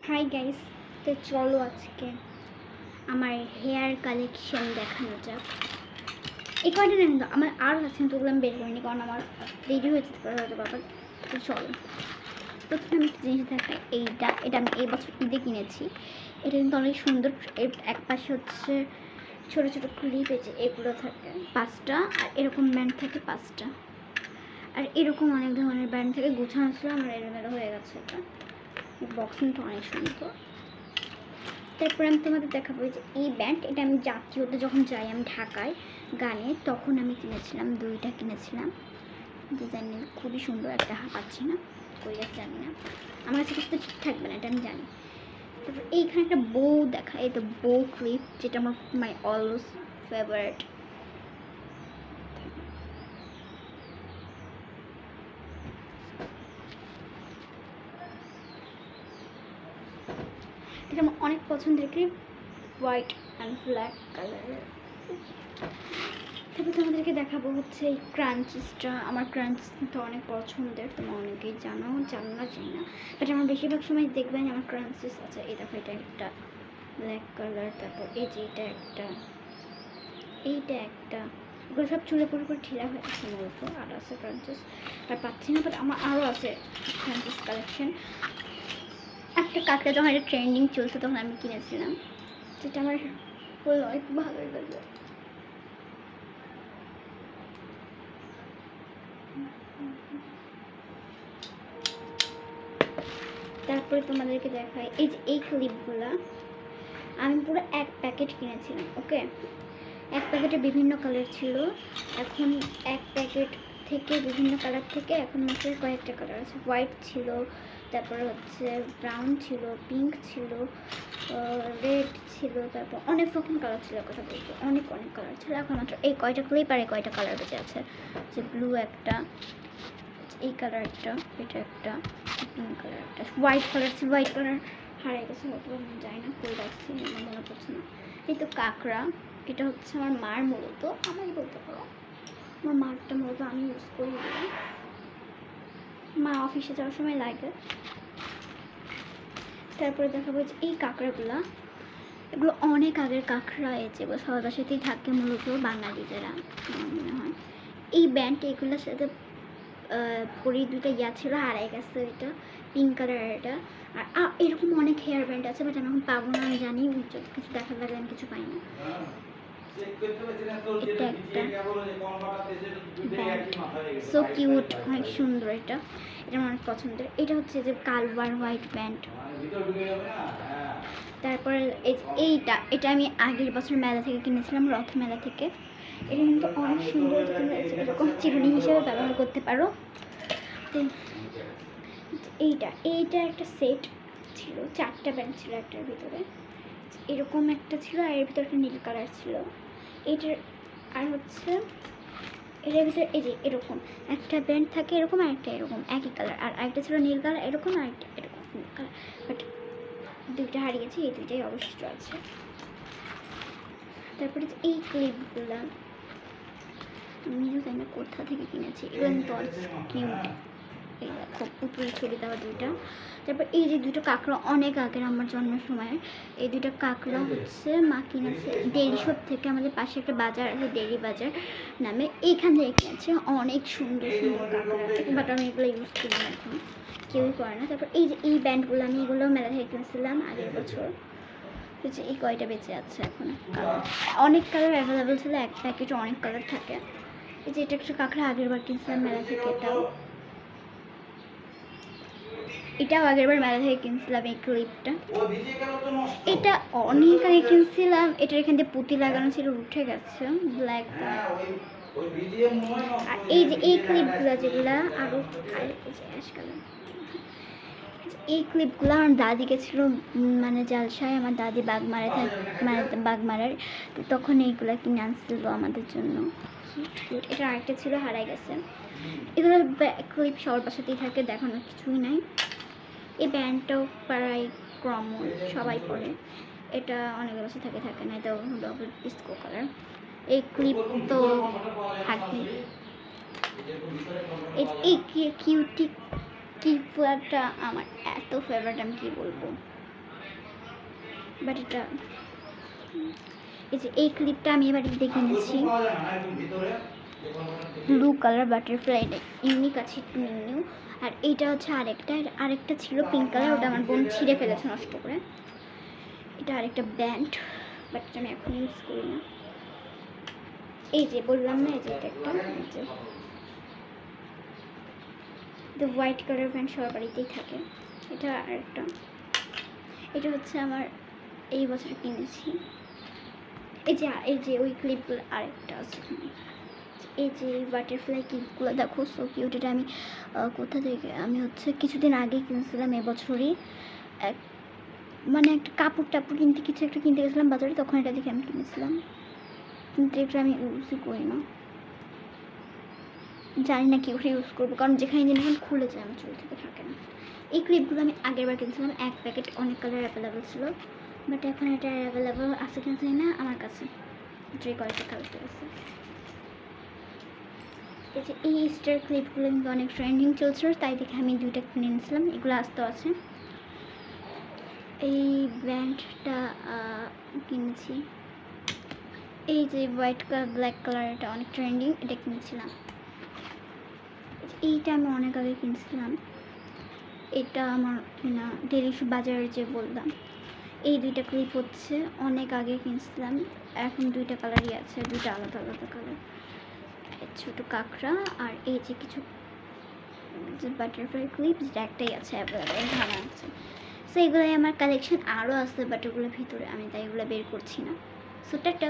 Hi guys, তো চলো আজকে আমার হেয়ার কালেকশন দেখানো যাক। এই কয়টা না, কিন্তু আমার আরও আছে, কিন্তু ওগুলো আমি বের করিনি কারণ আমার দেরি হয়ে যেতে পারে হয়তো বাবা। তো চলো, প্রথমে আমি একটা জিনিস দেখাই। এটা আমি এই বছর ঈদে কিনেছি। এটা কিন্তু অনেক সুন্দর। এর এক পাশে হচ্ছে ছোটো ছোটো ক্লিপ, এই যে এগুলো থাকে 5টা, আর এরকম ব্যান্ড থাকে 5টা, আর এরকম অনেক ধরনের ব্যান্ড থেকে গুছানো ছিল। আমার এলোমেলো হয়ে গেছে। এটা বক্সিংটা অনেক সুন্দর। তারপরে আমি তোমাদের দেখাবো যে এই ব্যান্ড, এটা আমি জাতীয়তে যখন যাই আমি ঢাকায় গানে, তখন আমি কিনেছিলাম। 2টা কিনেছিলাম। ডিজাইন খুবই সুন্দর। একটা পাচ্ছি না, কই গেছে জানি না। আমার কাছে কিছু ঠিক থাকবে না, এটা আমি জানি। তারপর এইখানে একটা বউ দেখা, এই তো বউ ক্লিপ, যেটা আমার মাই অলওয়েজ ফেভারিট। এটা আমার অনেক পছন্দের ক্লিপ, হোয়াইট অ্যান্ড ব্ল্যাক কালারের। তারপর তোমাদেরকে দেখাবো হচ্ছে এই ক্রাঞ্চিসটা। আমার ক্রাঞ্চিসটা অনেক পছন্দের, তোমরা অনেকেই জানো না জানি না, বাট আমার বেশিরভাগ সময় দেখবেন আমার ক্রাঞ্চিস আছে। এই দেখো, এটা একটা ব্ল্যাক কালার, তারপর এই যে এইটা একটা এগুলো সব চুলে পরে করে ঢিলা হয়ে আছে মূলত। আর আছে ক্রাঞ্চিস, আর পাচ্ছি না, বাট আমার আরও আছে ক্রাঞ্চিস কালেকশন। একটা কাকড়া যখন এটা ট্রেন্ডিং চলছে তখন আমি কিনেছিলাম, যেটা আমার অনেক ভালোই লাগে। তারপরে তোমাদেরকে দেখাই এই যে এই ক্লিপগুলা আমি পুরো এক প্যাকেট কিনেছিলাম। ওকে, এক প্যাকেটে বিভিন্ন কালার ছিল। এখন এক প্যাকেট থেকে বিভিন্ন কালার থেকে এখন মাত্র কয়েকটা কালার আছে। হোয়াইট ছিল, তারপরে হচ্ছে ব্রাউন ছিল, পিঙ্ক ছিল, রেড ছিল, তারপর অনেক রকম কালার ছিল। কথা বলতে অনেক কালার ছিল। এখন মাত্র এই কয়টা ক্লিপ আর এই কয়টা কালার বেঁচে আছে, যে ব্লু একটা, এই কালার একটা, এটা একটা, পিঙ্ক কালার একটা, হোয়াইট কালার ছিল। হোয়াইট কালার হারিয়ে গেছে, হয়তো আমি জানি না কই রাখছি, আমার মনে পড়ছে না। এই তো কাঁকড়া, এটা হচ্ছে আমার মার, মূলত আমারই বলতে পারো। আমার মারটা মূলত আমি ইউজ করি, মা অফিসে যাওয়ার সময় লাগে। তারপরে দেখাবো যে এই কাঁকড়াগুলা, এগুলো অনেক আগের কাঁকড়া। এই যে সবার বাসাতেই থাকে মূলত বাঙালিদেরা, আমার মনে হয়। এই ব্যান্ড এগুলোর সাথে পরি 2টা ইয়া ছিল, হারাই গেছে। এটা পিঙ্ক কালার, এটা। আর এরকম অনেক হেয়ার ব্যান্ড আছে, বাট আমি এখন পাবো না, আমি জানি। কিছু দেখার লাগে আমি কিছু পাই না। এটা একটা সো কিউট, অনেক সুন্দর। এটা আমার অনেক পছন্দের। এটা হচ্ছে যে কালো আর হোয়াইট ব্যান্ড। তারপরে এটা আমি আগের বছর মেলা থেকে কিনেছিলাম, রথ মেলা থেকে। এটা কিন্তু অনেক সুন্দর, তোমরা এরকম চিরুনি হিসেবে ব্যবহার করতে পারো। এইটা একটা সেট ছিল, 4টা ব্যান্ড ছিল একটার ভিতরে। এরকম একটা ছিল, আর এর ভিতরে একটা নীল কালার ছিল। এটার আর হচ্ছে এটার ভিতরে এই যে এরকম একটা ব্যান্ড থাকে, এরকম আর একটা এরকম একই কালার, আর একটা ছিল নীল কালার এরকম, আর একটা এরকম নীল কালার। বাট 2টা হারিয়ে গেছে, এই 2টাই অবশিষ্ট আছে। তারপরে এই ক্লিপগুলো আমিও জানি না কোথা থেকে কিনেছি, এগুলো তো কিউট। এই দেখো, পুতুল ছবি দেওয়া 2টা। তারপর এই যে 2টা কাঁকড়া, অনেক আগের, আমার জন্মের সময়। এই 2টা কাঁকড়া হচ্ছে মা কিনেছে ডেইরি শপ থেকে। আমাদের পাশে একটা বাজার আছে, ডেইরি বাজার নামে, এইখান থেকে কিনেছে। অনেক সুন্দর সুন্দর কাঁকড়া, বাট আমি এগুলো ইউজ করি না, এখন কেউই করে না। তারপর এই যে এই ব্যান্ডগুলো, আমি এগুলো মেলা থেকে কিনেছিলাম আগের বছর। হচ্ছে এই কয়টা বেঁচে আছে এখন। অনেক কালার অ্যাভেলেবেল ছিল, এক প্যাকেটে অনেক কালার থাকে। এই যে এটা একটা কাঁকড়া, আগের বার কিনছিলাম মেলা থেকে। এটাও আগের বার মেলা থেকে কিনছিলাম। এই ক্লিপটা, এটা অনেক আগে কিনছিলাম। এটার এখান থেকে পুঁতি লাগানো ছিল, উঠে গেছে, ব্ল্যাক। আর এই যে এই ক্লিপগুলো, যেগুলা আরো অ্যাশ কালার, এই ক্লিপগুলো আমার দাদি গেছিল মানে জালসায়। আমার দাদি বাগমারার, তখন এইগুলো কিনে আনছিল আমাদের জন্য। এটা আরেকটা ছিল, হারাই গেছে। এগুলো ক্লিপ সবার বাসাতেই থাকে, দেখানোর কিছুই নাই। এই ব্যান্ডটাও প্রায় কমন, সবাই পরে। এটা অনেক বছর থাকে না, এটা ডবল ডিস্কো কালার। এই ক্লিপ তো থাকবে। এই কিউটি ক্লিপটা আমার এত ফেভারিট, আমি কি বলবো। বাট এটা এই যে এই ক্লিপটা আমি এবার ঈদে কিনেছি, ব্লু কালার বাটারফ্লাই, এটা ইউনিক আছে, একটু নিউ। আর এইটা হচ্ছে আরেকটা ছিল পিঙ্ক কালার, ওটা আমার বোন ছিঁড়ে ফেলেছে নষ্ট করে। এটা আরেকটা ব্যান্ড, বাট এটা আমি এখন ইউজ করি না। এই যে বললাম না, এই যে এটা একটা হোয়াইট কালার ব্যান্ড সবার বাড়িতেই থাকে। এটা আরেকটা, এটা হচ্ছে আমার এই বছর কিনেছি। এই যে ওই ক্লিপগুলো আরেকটা আছে, এই যে বাটারফ্লাই ক্লিপগুলো দেখো, সো কিউট। এটা আমি কোথা থেকে, আমি হচ্ছে কিছুদিন আগে কিনেছিলাম এবছরই, মানে একটা কাপড় টাপড় কিছু একটা কিনতে গেছিলাম বাজারে, তখন এটা দেখে আমি কিনেছিলাম, কিন্তু এটা আমি ইউজই করি না, জানি না কি করে ইউজ করবো, কারণ যেখানে যেখানে খুলে যায় আমার চুল থেকে থাকে না। এই ক্লিপগুলো আমি আগের বার কিনেছিলাম, এক প্যাকেট, অনেক কালার অ্যাভেলেবেল ছিল, বাট এখন এটা অ্যাভেলেবেল আছে কিনা জানি না, আমার কাছে যে কয়েকটা কালার আছে। এই যে এই স্টার ক্লিপগুলো কিন্তু অনেক ট্রেন্ডিং চলছিল, তাই দেখে আমি দুইটা কিনে নিয়েছিলাম, এগুলো আসতেও আছে। এই ব্যান্ডটা কিনেছি, এই যে হোয়াইট কালার ব্ল্যাক কালার, এটা অনেক ট্রেন্ডিং, এটা কিনেছিলাম। এইটা আমি অনেক আগে কিনছিলাম, এটা আমার কিনা ডেলি বাজারে যে বললাম। এই দুইটা ক্লিপ হচ্ছে অনেক আগে কিনছিলাম, এখন দুইটা কালারই আছে, দুইটা আলাদা আলাদা কালার, ছোট কাঁকড়া। আর এই যে কিছু বাটারফ্লাই ক্লিপ, যেটা একটাই আছে অ্যাভেলেবেল, ভালো আছে। সো এগুলোই আমার কালেকশন, আরও আছে বাট ওগুলোর ভিতরে আমি তাই এগুলো বের করছি না। So tata.